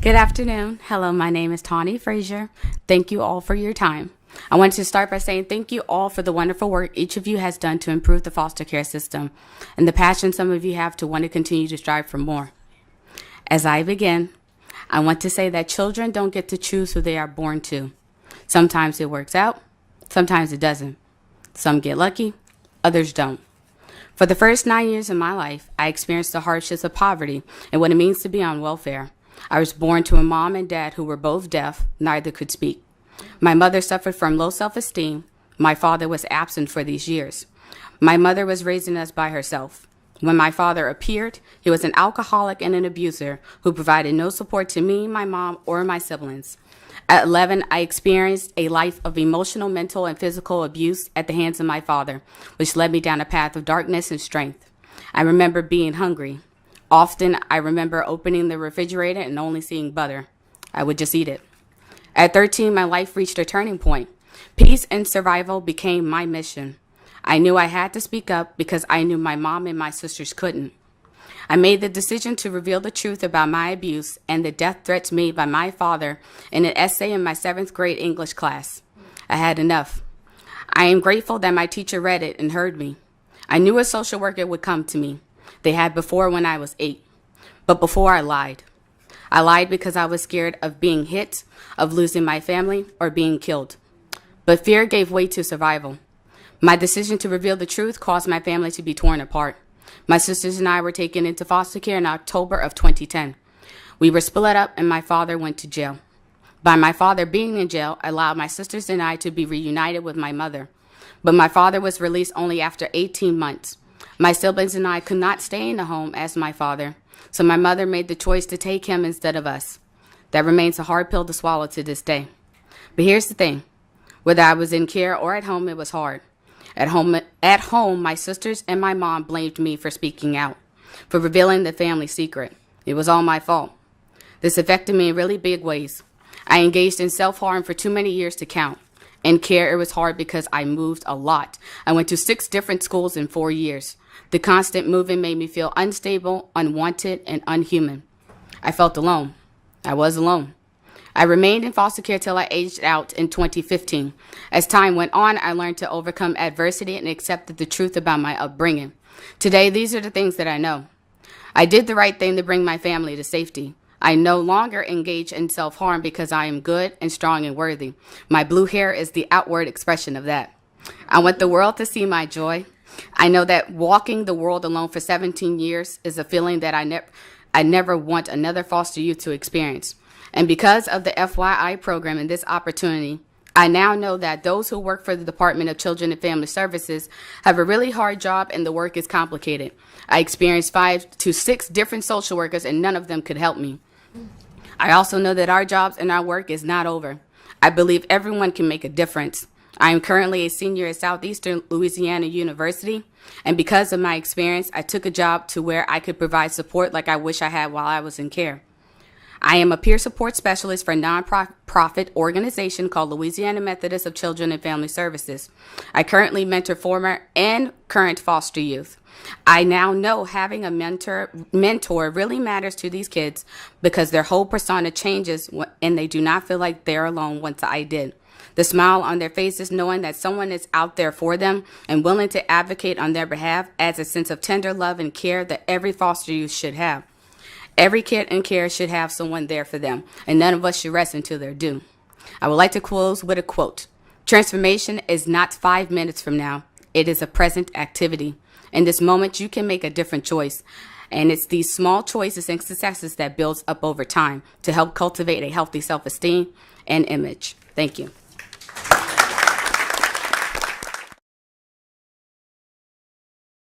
Good afternoon. Hello, my name is Tawny Frazier. Thank you all for your time. I want to start by saying thank you all for the wonderful work each of you has done to improve the foster care system and the passion some of you have to want to continue to strive for more. As I begin, I want to say that children don't get to choose who they are born to. Sometimes it works out, sometimes it doesn't. Some get lucky, others don't. For the first 9 years of my life, I experienced the hardships of poverty and what it means to be on welfare. I was born to a mom and dad who were both deaf, neither could speak. My mother suffered from low self-esteem. My father was absent for these years. My mother was raising us by herself. When my father appeared, he was an alcoholic and an abuser who provided no support to me, my mom, or my siblings. At 11, I experienced a life of emotional, mental, and physical abuse at the hands of my father, which led me down a path of darkness and strength. I remember being hungry. Often, I remember opening the refrigerator and only seeing butter. I would just eat it. At 13, my life reached a turning point. Peace and survival became my mission. I knew I had to speak up because I knew my mom and my sisters couldn't. I made the decision to reveal the truth about my abuse and the death threats made by my father in an essay in my 7th grade English class. I had enough. I am grateful that my teacher read it and heard me. I knew a social worker would come to me. They had before when I was 8. But before I lied. I lied because I was scared of being hit, of losing my family, or being killed. But fear gave way to survival. My decision to reveal the truth caused my family to be torn apart. My sisters and I were taken into foster care in October of 2010. We were split up and my father went to jail. By my father being in jail, I allowed my sisters and I to be reunited with my mother. But my father was released only after 18 months. My siblings and I could not stay in the home as my father, so my mother made the choice to take him instead of us. That remains a hard pill to swallow to this day. But here's the thing. Whether I was in care or at home, it was hard. At home, my sisters and my mom blamed me for speaking out, for revealing the family secret. It was all my fault. This affected me in really big ways. I engaged in self-harm for too many years to count. In care, it was hard because I moved a lot. I went to 6 different schools in 4 years. The constant moving made me feel unstable, unwanted, and unhuman. I felt alone. I was alone. I remained in foster care till I aged out in 2015. As time went on, I learned to overcome adversity and accepted the truth about my upbringing. Today, these are the things that I know. I did the right thing to bring my family to safety. I no longer engage in self-harm because I am good and strong and worthy. My blue hair is the outward expression of that. I want the world to see my joy. I know that walking the world alone for 17 years is a feeling that I never want another foster youth to experience. And because of the FYI program and this opportunity, I now know that those who work for the Department of Children and Family Services have a really hard job and the work is complicated. I experienced 5 to 6 different social workers and none of them could help me. I also know that our jobs and our work is not over. I believe everyone can make a difference. I am currently a senior at Southeastern Louisiana University, and because of my experience, I took a job to where I could provide support like I wish I had while I was in care. I am a peer support specialist for a nonprofit organization called Louisiana Methodist of Children and Family Services. I currently mentor former and current foster youth. I now know having a mentor really matters to these kids because their whole persona changes and they do not feel like they're alone once I did. The smile on their faces knowing that someone is out there for them and willing to advocate on their behalf adds a sense of tender love and care that every foster youth should have. Every kid in care should have someone there for them, and none of us should rest until they're due. I would like to close with a quote. Transformation is not 5 minutes from now. It is a present activity. In this moment, you can make a different choice. And it's these small choices and successes that builds up over time to help cultivate a healthy self-esteem and image. Thank you.